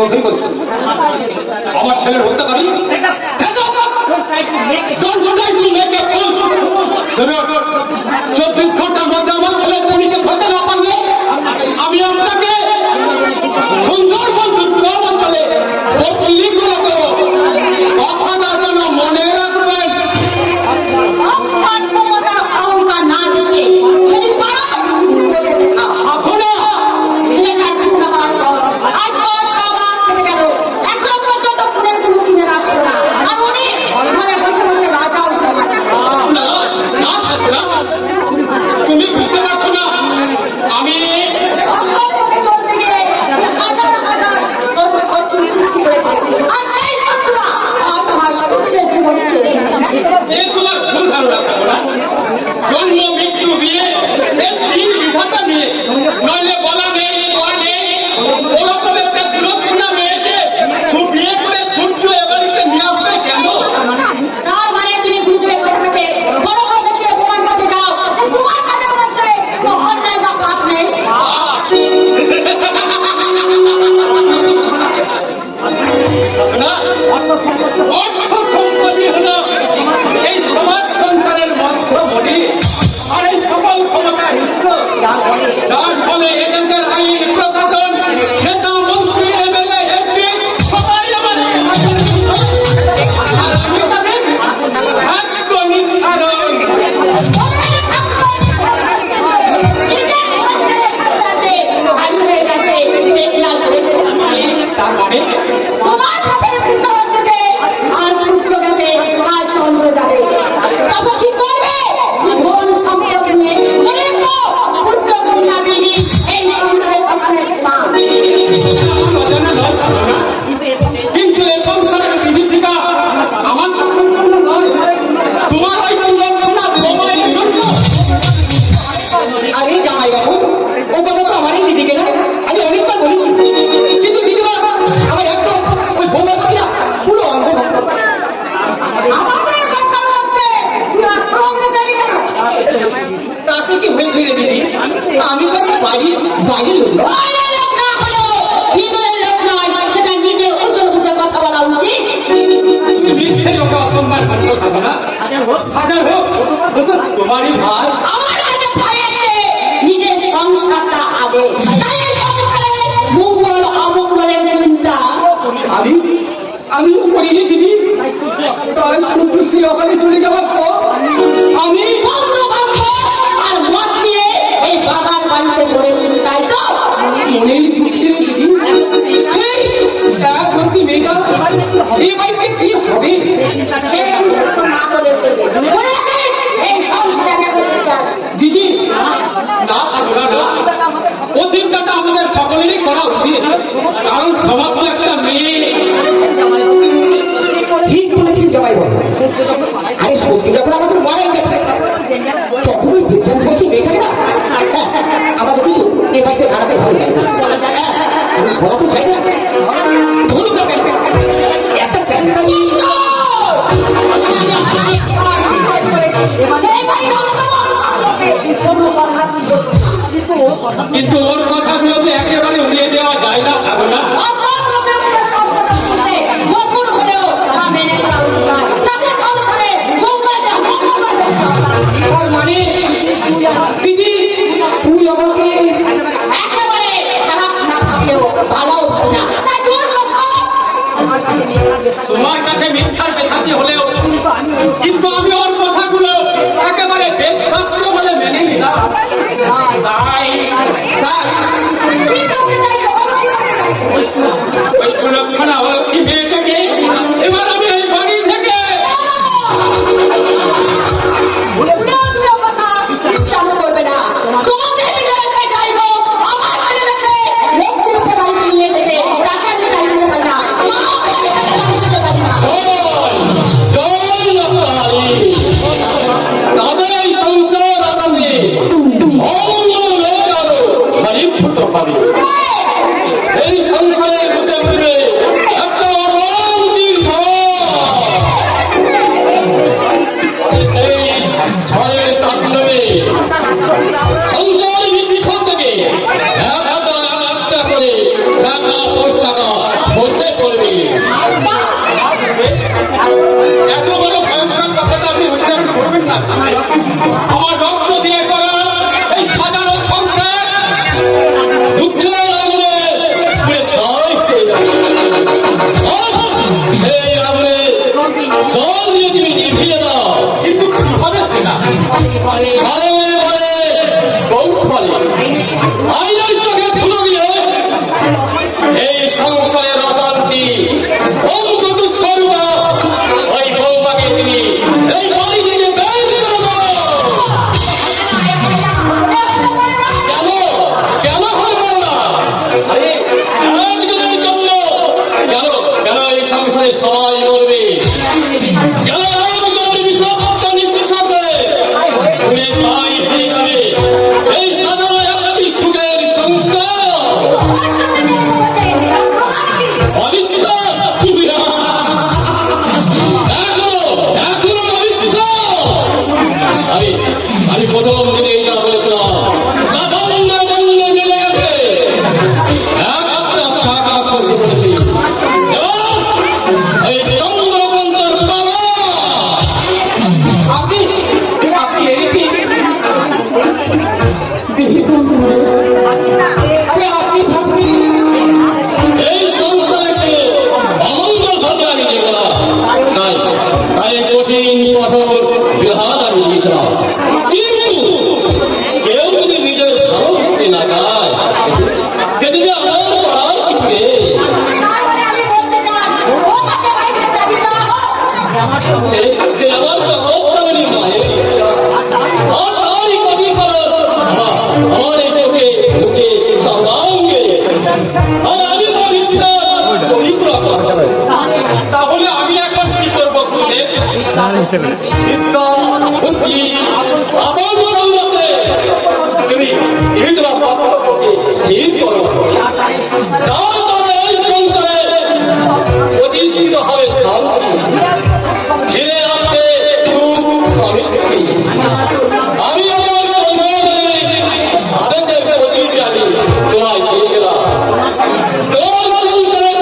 চৌধুরী বলছেন আমার ছেলের হত্যাকারী 24 ঘন্টার মধ্যে আমার ছেলের পরীকে ধরতে না পারলে আমি আপনাকে সুন্দরবন অঞ্চলে বদলি করে দেবো। কথাটা যেন মনে রাখবেন। অহংকার না দেখে তুমি বুঝতে পারছো না আমি তোমার ভুল ধারণা থাকো না। জন্ম মৃত্যু বিয়ে বিধাতা নিয়ে নইলে বলা নেই বলা নেই ওরকম একটা দুরক্ষণা মেয়েকে বিয়ে করে সূর্য এবাড়িতে নিয়ে আসবে কেন? তার মানে তুমি বুঝবে কথাকে বড় কথা ছিল প্রমাণ করতে চাও তোমার কাজের মধ্যে অন্যায় বা পাপ নেই। এই সমাজ সংসারের মধ্যমণি আর এই সকল ক্ষমতা যার ফলে এখানকার আইন প্রশাসন নেতা মন্ত্রী এমএলএ এমপি সবাই আমার আর আমি তাদের ভাগ্য নির্ধারণ। তার মানে তোমার কাছে আজ সূর্য গেছে আজ চন্দ্র যাবে তবে কি করবে ধন সম্পদ নিয়ে মনে রেখো পুত্র কন্যা বিবি এই সংসারের সমানের মা। কিন্তু এই সংসারের বিভীষিকা আমার জন্য নয়, তোমার ওই দুর্লক্ষণা বোমাইয়ের জন্য। আরে জামাই বাবু ও কথা তো আমারই দিদিকে না আমি অনেকবার বলেছি কিন্তু দিদিমা আমার একদম ওই বোমার কথা পুরো অন্ধ আমাদের কথা বলতে তুই আক্রমণ জানি না তাতে কি হয়েছে রে দিদি আমি তো বাড়ির বাইরে লোক বাইরের লোক না হলেও ভিতরের লোক নয় সেটা নিজে উঁচু উঁচু কথা বলা উচিত। মিথ্যে লোকে অসম্মান করতে থাকো না। হাজার হোক তোমারই ভাই। আমার কাছে ভয় আছে নিজের সংসারটা আগে তাই এই সংসারে মঙ্গল অমঙ্গলের চিন্তা আমি আমি করিনি দিদি তাই সন্তুষ্টি অকালে চলে যাওয়ার পর আমি বন্ধু বান্ধব আর মত নিয়ে এই বাগান বাড়িতে পড়েছি তাই তো মনের দুঃখে দিদি সেই এক ভক্তি মেয়েটা এই বাড়িতে কি হবে সে তো না বলে চলে মনে রাখেন এই সংসারে করতে চাচ্ছি দিদি না সাধুরা না ও চিন্তাটা আমাদের সকলেরই করা উচিত কারণ সমাজ একটা মেয়ে। ঠিক বলেছেন জামাই বাবু আরে সত্যি যখন আমাদের মারাই গেছে তখন ওই বিজ্ঞান বলছি মেয়েটাকে না আমাদের কিছু এ বাড়িতে দাঁড়াতে ভালো যায় না বলা তো চাই না ধরুন না কেন একটা প্যান্টালি কিন্তু ওর কথাগুলোতে একেবারে উড়িয়ে দেওয়া যায় না সাধুরা। তার মানে দিদি তুই আমাকে একেবারে খারাপ না থাকলেও ভালো না তোমার কাছে মিথ্যার পেশাচি হলেও কিন্তু আমি ওর কথাগুলো একেবারে বেদশাস্ত্র বলে মেনে নিলাম। তাই ওই কুলক্ষণা অলক্ষী মেয়েটাকে এবার আমি এই বাড়ি থেকে চালু করবে না তোমাকে চাইব আমার ছেলে রেখে লক্ষ্মীর উপর বাড়িতে নিয়ে এসেছে তাকে আমি দায়িত্ব দেবো না তাদের সংসার আনন্দে অমঙ্গল আরো পরিভূত হবে। এই সংসারের হতে উঠবে একটা অরণ্যের এই ঝড়ের তাণ্ডবে সংসার বৃক্ষ থেকে একটা করে শাখা প্রশাখা আমার রক্ত দিয়ে করা এই সাজানো সংসার যুদ্ধের আগুনে পুড়ে ছাই হয়ে যাবে। এই আগুনে জল দিয়ে তুমি নিভিয়ে দাও, কিন্তু কিভাবে সেটা ছাড়ে বলে কৌশলে আইনের চোখে ধুলো দিয়ে এই সংসারের অশান্তি অন্তত করবা ওই বৌমাকে তুমি এই বাড়ি থেকে বের করে দাও। কেন কেন হবে না? আরে একজনের জন্য কেন কেন এই সংসারে সবাই মরবে? কেন একজনের বিষাক্ত নিঃশ্বাসে পুড়ে ছাই হয়ে যাবে এই সাধারণ একটি সুখের সংসার? অবিশ্বাস এখনো অবিশ্বাস। আমি প্রথম দিনে এটা বলেছিলাম বন্ধে মিলে গেছে, একটা শাখা করতে পেরেছি এই চন্দ্রকান্তর তালা। আপনি এদিকে আপনি থাকবেন এই সংসারকে অমঙ্গল ঘটে আমি দেখলাম, তাই তাই কঠিন কঠোর বিহার আমি দিয়েছিলাম। কিন্তু কেউ যদি নিজের ভালো বুঝতে না চায় সেদিকে আমার করার কিছু নেই। আমার জগৎকারী মায়ের ইচ্ছা আর তারই কঠিন ফলন আমার এই চোখে মুখে সর্বাঙ্গে, আর আমি তার ইচ্ছা পরিপূরণ করতে পারি। তাহলে আমি এখন কি করবো? বিদ্যা বুদ্ধি আবার বলতে তুমি তোমার বাবাকে স্থির করো, যার দ্বারা এই সংসারে প্রতিষ্ঠিত হবে শান্তি, ফিরে আসবে সুখ সমৃদ্ধি। আমি আমার আদেশের প্রতিনিধি আমি তোমায় দিয়ে গেলাম। তোর সংসারের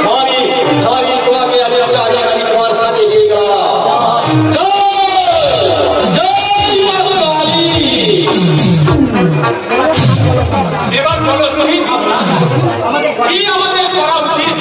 সবই তোমাকে আমি চালিয়ে গাড়ি তোমার কাছে দিয়ে গেলাম। এবার বলো তুমি কি আমাদের করা উচিত?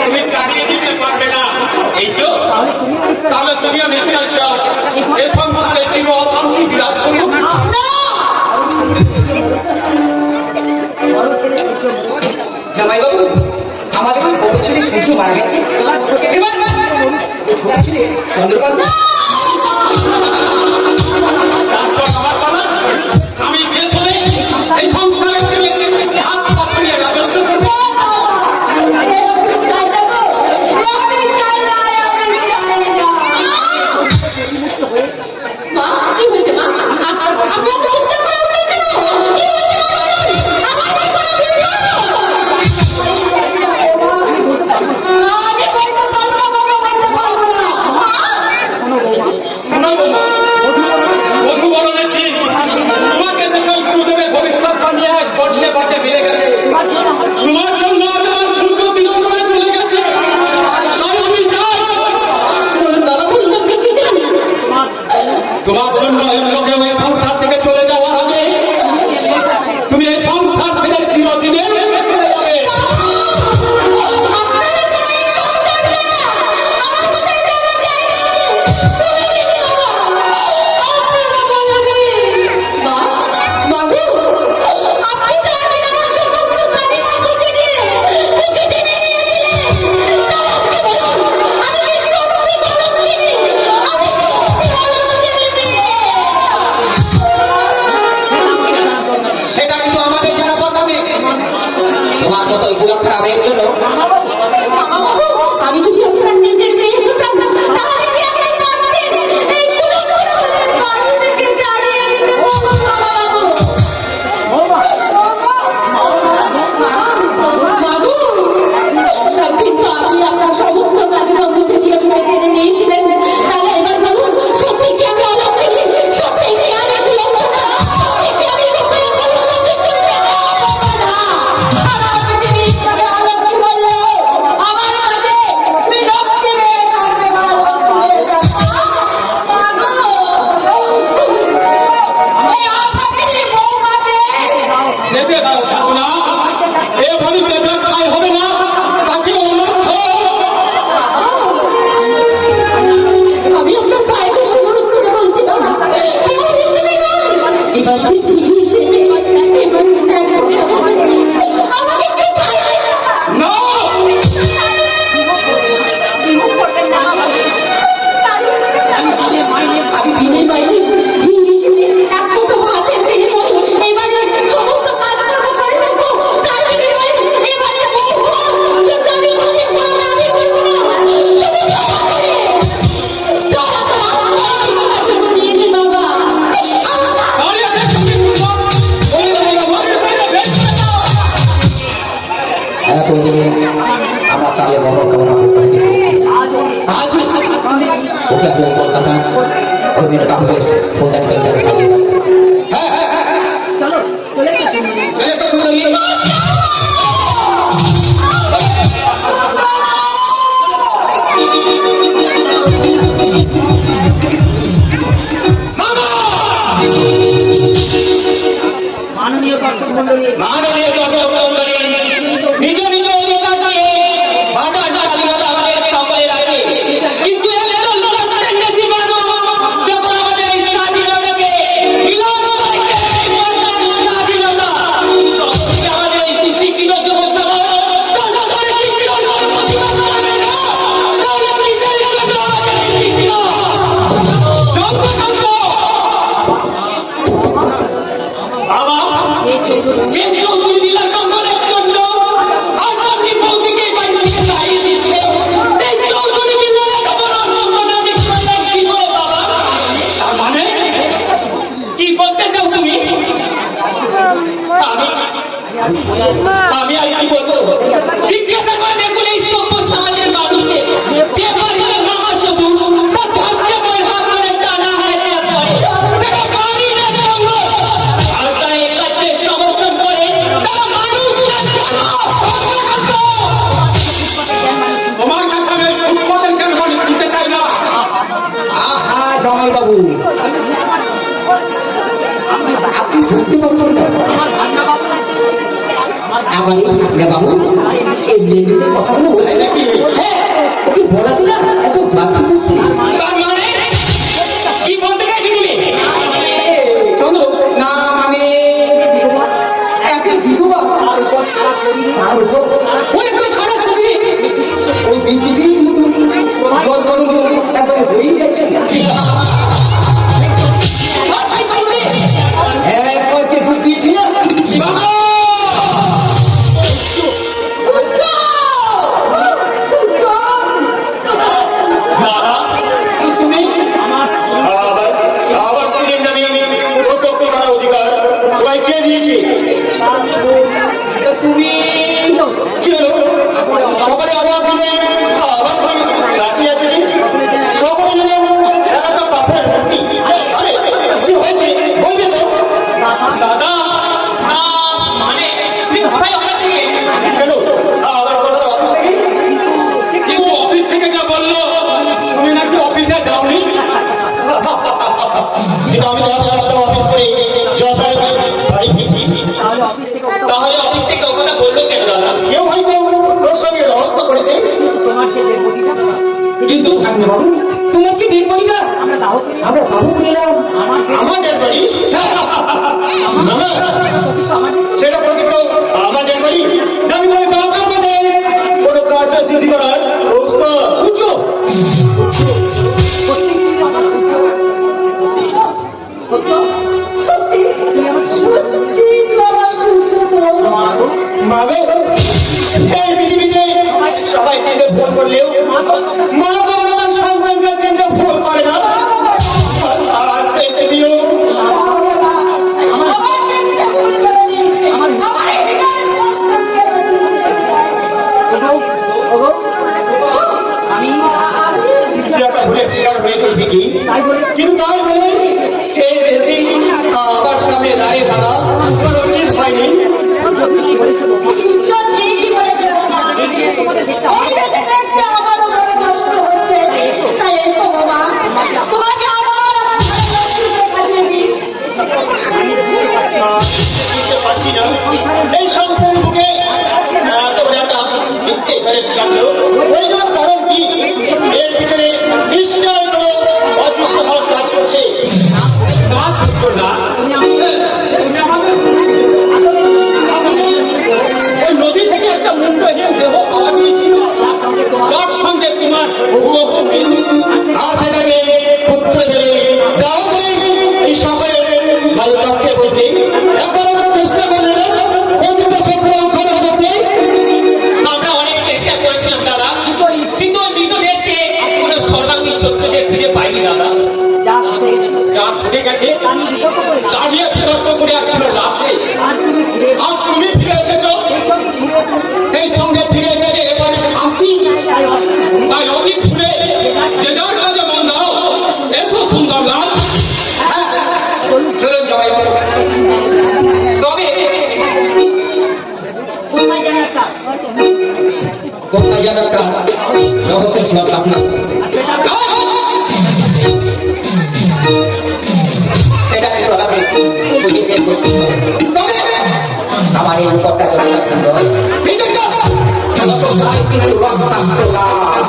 তুমি কাটিয়ে দিতে পারবে না এই তো? তাহলে তুমিও নিশ্চয় চাও এ সংসারে চির অশান্তি বিরাজ করুক। জামাইবাবু, আমাদের বউ ছেলে শ্বশুর মারা গেছে। চন্দ্রকান্ত আমার বলা আমি পেছনে এই সংসারের হাত পাঠিয়ে রাজত্ব করবো। মা কি হয়েছে? মা আপনার চিন্তা করে উঠলেন কেন? কি হয়েছে? মধুবরণের দিন তোমাকে যখন গুরুদেবের ভবিষ্যৎ বানিয়ে বদলে বাটে বেড়ে গেছে, তোমার জন্য আমার সূর্য চিরতরে চলে গেছে। আর আমি চাই বাবা বলতে কি জানি? তোমার জন্য এই লোকে ওই সংসার থেকে চলে যাওয়ার আগে তুমি এই সংসার ছেড়ে চিরদিনের চলে যাবে। সেটা কিন্তু আমাদের জানা দরকার নেই। তোমার মতো বুড়াখানা আবেগের জন্য আমি যদি আপনার নিজের মেয়ে হতাম তাহলে কি আপনি পারতেন এই কুলক্ষণের বাড়ি থেকে তাড়িয়ে দিতে? বাবু, কিন্তু আপনি আপনার সমস্ত কাজের বুঝে দিয়ে কেড়ে নিয়েছিলেন। তাহলে এবার বলুন, সত্যি কি আমি অলৌকিক? সত্যি কি আমি কুলক্ষণা? সত্যি কি আমি লোকের কাছে লজ্জিত হয়ে যাব না? আর আপনি এইভাবে অলৌকিক আমার তাহলে বড় কামনা করতে আজ ওকে আমি কলকাতা ওই মেয়ের কাপড়ে ফৌজানি ব্যাংকে সাজিয়ে দাও। চলে তো সুন্দরী মাননীয় দর্শক মন্ডলী নিজ নিজ অধিকারে বাধা স্বাধীনতা আমাদের সকলের আছে, কিন্তু যখন আমাদের এই স্বাধীনতাকে স্বাধীনতা আমাদের এই শিক্ষিত যুব সমাজ যে চৌধুরী লীলা কঙ্গনের জন্য আজ আপনি বৌদিকে বাড়ি থেকে তাড়িয়ে দিচ্ছে, সেই চৌধুরী লীলা কঙ্গনের কি করে বাবা? তার মানে কি বলতে চাও তুমি? আমি আর কি বলবো? জিজ্ঞাসা করে দেখুন এই সভ্য সমাজের মানুষকে, যে বাড়িতে মামা শুধু তার ভাগ্যে বই হাত করে টানা হয়েছে তারা বাড়ি না সঙ্গ আর তারা এই কাজকে সমর্থন করে তারা মানুষকে তোমার কাছে আমি ফুটবলের কেন দিতে চাই না। আহা জামাই বাবু, আপনি বুঝতে পারছেন তো? আমার এই ঠাকুরা বাবু এই মেয়েদের কথাগুলো বলছে নাকি? হ্যাঁ, ওকে বলা তো না এত বাকি করছে। তার মানে কি বলতে চাইছি তুমি? চলো না, মানে একে বিধবা তার উপর ওই তো ছাড়া শুনি ওই বিদ্যুতের মতো জল গরমগুলো একবারে হয়েই যাচ্ছে না। হ্যাঁ করছে বুদ্ধি ছিল বাবা। তুমি আবার তিনের নামে প্রত্যক্ষ করা অধিকার তোমায় কে দিয়েছে? তুমি কি হলো? সকালে আবার দিনে আবার রাখি আছে সকলে এলাকা পাথরে ভর্তি। আরে কি হয়েছে বলবে তো? দাদা মানে তুমি কোথায় ওখান থেকে? কেন আবার কথা অফিস থেকে? কিন্তু অফিস থেকে যা বললো তুমি নাকি অফিসে যাওনি। কিন্তু আমি অফিস করে যথায় বাড়ি ফিরছি। তাহলে অফিস থেকে ও কথা বললো কেন দাদা? কেউ হয়তো ওর সঙ্গে রহস্য করেছে। কিন্তু বাবু তোমার কি ডেট বলি না? আমরা বাবু বললাম আমার ডেড বাড়ি সেটা প্রকৃত আমার ডেড বাড়ি। আমি বলি দরকার বলে কোনো কার্য সিদ্ধি করার ব্যবস্থা বুঝলো? সত্যি বাবা সূর্য মাগো এই পৃথিবীতে সবাই কেন্দ্রে ফোন করলেও মা ভগবান সন্তানকে কেন্দ্রে ফোন করে না। আর পেতে দিও কিছু একটা ভুলের শিকার হয়েছে ঠিকই, কিন্তু তাই বলে এই ব্যক্তি আবার সামনে দাঁড়িয়ে থাকা কোনো উচিত হয়নি। বুঝতে পারছি না এই সংস্থার বুকে এত বড় একটা মিথ্যে ধরে কাণ্ড হইবার কারণ কি? এর পিছনে নিশ্চয় কোনো অদৃশ্য হাত কাজ করছে। কাজ করতো না। ওই নদী থেকে একটা মুন্ডহীন দেহ পাওয়া গিয়েছিল, যার সঙ্গে তোমার হুবহু মিল। আর সেটাকে পুত্র ধরে দাও বলে এই সকলের ভালো পক্ষে বলতে একবার আমরা চেষ্টা করলে না অন্তত সকলে অংশগ্রহণ করতে। আমরা অনেক চেষ্টা করেছিলাম দাদা, কিন্তু ওই মৃতদের চেয়ে কোনো স্বর্ণাঙ্গী সত্যকে ফিরে পাইনি দাদা। যা ঘটে গেছে দাঁড়িয়ে বিতর্ক করে আর কোনো লাভ নেই। আজ তুমি ফিরে এসেছো, সেই সঙ্গে ফিরে এসেছে কোথায় যেন একটা রহস্যের সব আপনার সেটা কিন্তু আমাকে খুঁজে বের করতে হবে। তবে আমার এই উপরটা যতটা সুন্দর ভিতরটা ততটাই কিন্তু রক্তাক্ত লাল।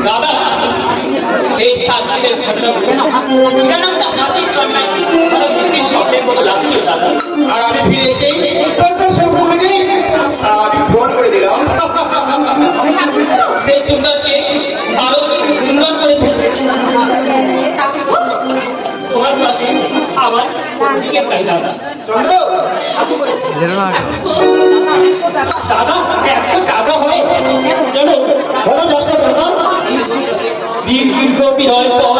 দাদা এই সাতদিনের ঘটনা যেন একটা হাসির কান্নায় বৃষ্টির শব্দের মতো লাগছিল দাদা। আর আমি ফিরে এসেই তোর সম্পূর্ণকে আমি ফোন করে দিলাম। সেই সুন্দরকে আরো সুন্দর করে তুলবে। তোমার পাশে আমার দিকে চাই দাদা। চন্দ্র দাদা 100 টাকা হয় কেন? বলো 10 টাকা। দীর্ঘ বিনয়ের পর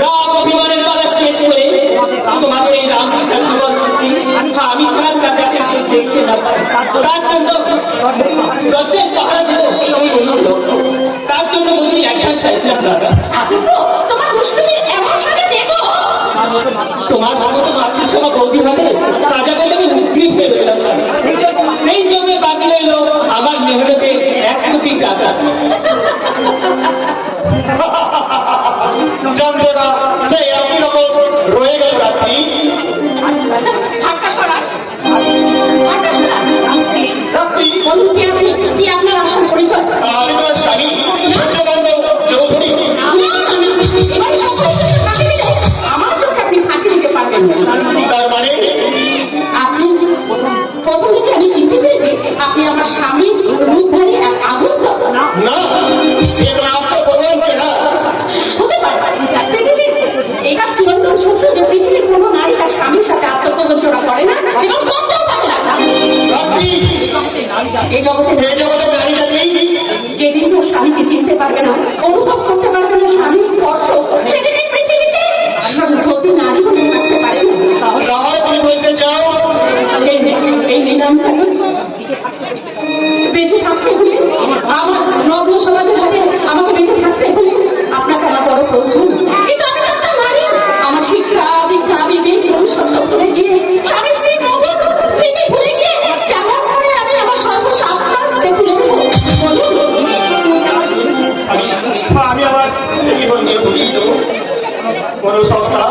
রাম অভিমানের পালা শেষ করে তোমাকে এই রাম সীতার জীবন দিচ্ছি। আমি ছাড়া তাকে কেউ দেখতে না পাই, তার জন্য দশের পাহারা দিল ওই বন্ধু। তার জন্য বন্ধু একবার চাইছিলাম দাদা। তোমার দুষ্টুমি এমন সাজা দেখো। তোমার মতো মাতৃসভা বৌদি হবে সাজা পেলে আমি উদ্গ্রীব হয়ে রইলাম না। সেই জন্য বাকি রইল আমার মেহনতে 100 টাকা। চন্দ্রদা এই আপনি রকম রয়ে গেল রাত্রি। ঠাট্টা করা। ঠাট্টা করা। রাত্রি বলুন কি আপনি কি আপনার আসল পরিচয়? আমি তোমার স্বামী সূর্যকান্ত চৌধুরী। না, না, না। এবারে সব পরিচয় ফাঁকি দিলে আমার চোখে আপনি ফাঁকি দিতে পারবেন না। তার মানে আপনি প্রথম দিকে আমি চিনতে পেরেছি আপনি আমার স্বামী রূপধারী এক আগন্ত। না এ তোমার আত্মপ্রমাণ করে না। হতে পারে পৃথিবীর এটা চিরন্তন সত্য যে পৃথিবীর কোনো নারী তার স্বামীর সাথে আত্মপ্রবঞ্চনা করে না এবং করতেও পারে না। রাত্রি এই জগতে এই জগতের নারী জাতি যেদিন ওর স্বামীকে চিনতে পারবে না, অনুভব করতে পারবে না স্বামীর স্পর্শ, সেদিন এই পৃথিবীতে সত্যি নারী মনে থাকতে পারে না। না হয় তুমি বলতে চাও এই নিলামটাকে বেঁচে থাকতে হলে আমার নগ্ন সমাজের হাতে আমাকে বেঁচে থাকতে হলে আপনাকে আমার বড় প্রয়োজন। কিন্তু আমি একটা নারী, আমার শিক্ষা দীক্ষা বিবেক সত্য করে গিয়ে স্বামী স্ত্রীর মধুর স্মৃতি ভুলে গিয়ে কেমন করে আমি আমার সর্বস্ব আপনার করে তুলে দেবো বলুন? আমি আমার জীবন দিয়ে বুঝিয়ে দেবো। কোনো সংস্থা